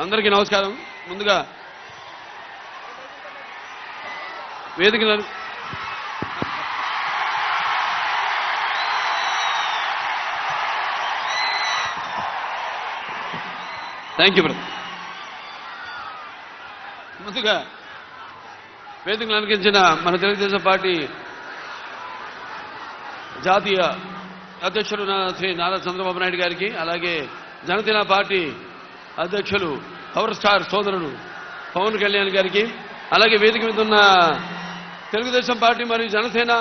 అందరికీ నమస్కారం. ముందుగా వేదికలను థ్యాంక్ యూ బ్రదర్. ముందుగా వేదికలు అలంకరించిన మన తెలుగుదేశం పార్టీ జాతీయ అధ్యక్షుడు శ్రీ నారా చంద్రబాబు నాయుడు గారికి, అలాగే జనసేన పార్టీ అధ్యక్షులు పవర్ స్టార్ సోదరుడు పవన్ కళ్యాణ్ గారికి, అలాగే వేదిక మీద ఉన్న తెలుగుదేశం పార్టీ మరియు జనసేన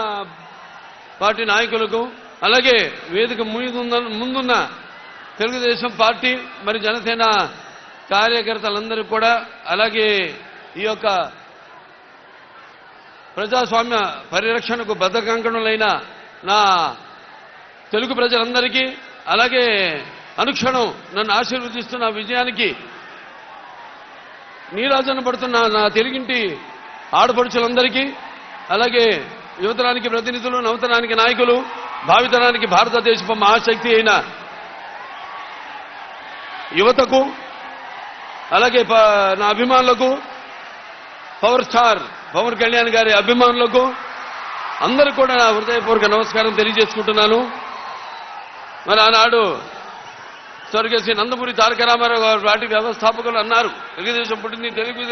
పార్టీ నాయకులకు, అలాగే వేదిక ముందున్న తెలుగుదేశం పార్టీ మరియు జనసేన కార్యకర్తలందరికీ కూడా, అలాగే ఈ యొక్క ప్రజాస్వామ్య పరిరక్షణకు బద్ధకంకణులైన నా తెలుగు ప్రజలందరికీ, అలాగే అనుక్షణం నన్ను ఆశీర్వదిస్తున్న విజయానికి నీరాజన పడుతున్న నా తెలుగింటి ఆడపడుచులందరికీ, అలాగే యువతరానికి ప్రతినిధులు, నవతరానికి నాయకులు, భావితరానికి భారతదేశపు మహాశక్తి అయిన యువతకు, అలాగే నా అభిమానులకు, పవర్ స్టార్ పవన్ కళ్యాణ్ గారి అభిమానులకు అందరూ కూడా నా హృదయపూర్వక నమస్కారం తెలియజేసుకుంటున్నాను. మరి ఆనాడు స్వర్గశ్రీ నందమూరి తారక రామారావు గారు పార్టీ వ్యవస్థాపకులు అన్నారు, తెలుగుదేశం పుట్టింది తెలుగు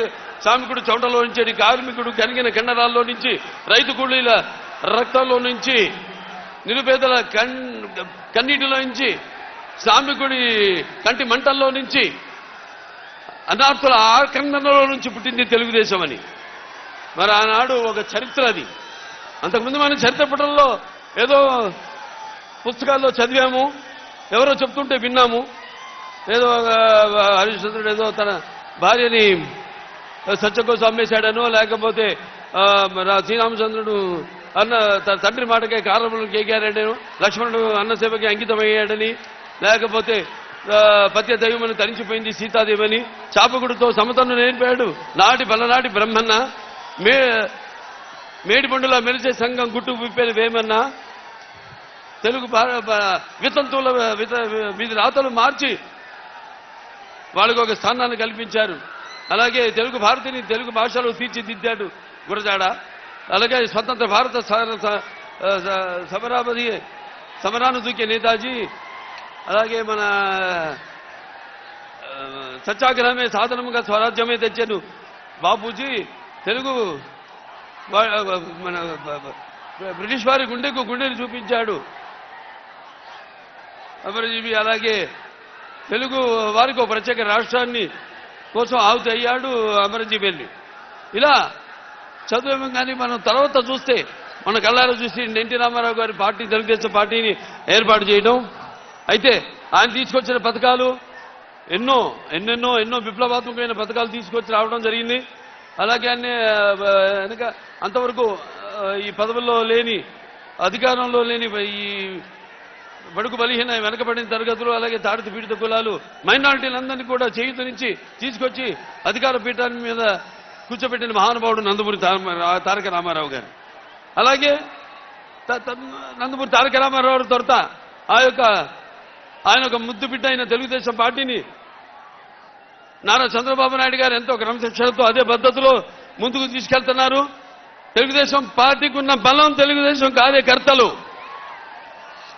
శ్రామికుడు చౌటలో నుంచి, కార్మికుడు కనిగిన కండరాల్లో నుంచి, రైతు కూలీల రక్తంలో నుంచి, నిరుపేదల కన్నీటిలో నుంచి, శ్రామికుడి కంటి మంటల్లో నుంచి, అనార్థుల ఆకండలో నుంచి పుట్టింది తెలుగుదేశం అని. మరి ఆనాడు ఒక చరిత్ర అది. అంతకుముందు మనం చరిత్ర పుటంలో ఏదో పుస్తకాల్లో చదివాము, ఎవరో చెప్తుంటే విన్నాము. ఏదో హరిశ్చంద్రుడు ఏదో తన భార్యని సత్యం కోసం అమ్మేశాడనో, లేకపోతే శ్రీరామచంద్రుడు తన తండ్రి మాటకే కారణములను కేకారాడనో, లక్ష్మణుడు అన్నసేవకి అంకితమయ్యాడని, లేకపోతే పత్య దైవమని తరించిపోయింది సీతాదేవని, చాపకుడితో సమతను నేర్పాడు నాటి బలనాటి బ్రహ్మన్న, మేడి పండులా మెరిసే సంఘం గుట్టు విప్పేది వేమన్నా, తెలుగు వితంతువుల వీధి రాతలు మార్చి వాళ్ళకు ఒక స్థానాన్ని కల్పించారు. అలాగే తెలుగు భారతిని తెలుగు భాషలో తీర్చిదిద్దాడు గురజాడ. అలాగే స్వతంత్ర భారత సమరాను దూకే నేతాజీ, అలాగే మన సత్యాగ్రహమే సాధనముగా స్వరాజ్యమే తెచ్చాను బాపూజీ, తెలుగు మన బ్రిటిష్ వారి గుండెని చూపించాడు అమరజీవి. అలాగే తెలుగు వారికి ఒక ప్రత్యేక రాష్ట్రాన్ని కోసం ఆహుతి అయ్యాడు అమరజీవి వెళ్ళి. ఇలా చదువేమో కానీ మనం తర్వాత చూస్తే, మన కళ్ళారా చూసి ఎన్టీ రామారావు గారి పార్టీ తెలుగుదేశం పార్టీని ఏర్పాటు చేయడం, అయితే ఆయన తీసుకొచ్చిన పథకాలు ఎన్నెన్నో విప్లవాత్మకమైన పథకాలు తీసుకొచ్చి రావడం జరిగింది. అలాగే వెనక అంతవరకు ఈ పదవుల్లో లేని, అధికారంలో లేని ఈ బడుగు బలహీన వెనకబడిన తరగతులు, అలాగే తాడిత పీడిత కులాలు, మైనారిటీలందరినీ కూడా చేయూతనిచ్చి తీసుకొచ్చి అధికార పీఠాన్ని మీద కూర్చోబెట్టిన మహానుభావుడు నందమూరి తారక రామారావు గారు. అలాగే నందమూరి తారక రామారావు తొరత ఆయన ఒక ముద్దు బిడ్డ అయిన తెలుగుదేశం పార్టీని నారా చంద్రబాబు నాయుడు గారు ఎంతో క్రమశిక్షణతో అదే పద్ధతిలో ముందుకు తీసుకెళ్తున్నారు. తెలుగుదేశం పార్టీకి ఉన్న బలం తెలుగుదేశం కార్యకర్తలు.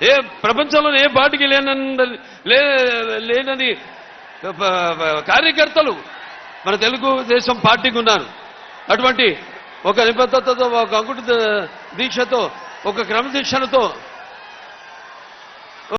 ఏ ప్రపంచంలో ఏ పార్టీకి లేనని కార్యకర్తలు మన తెలుగుదేశం పార్టీకి ఉన్నారు. అటువంటి ఒక నిబద్ధతతో, ఒక అంకుట దీక్షతో, ఒక క్రమశిక్షణతో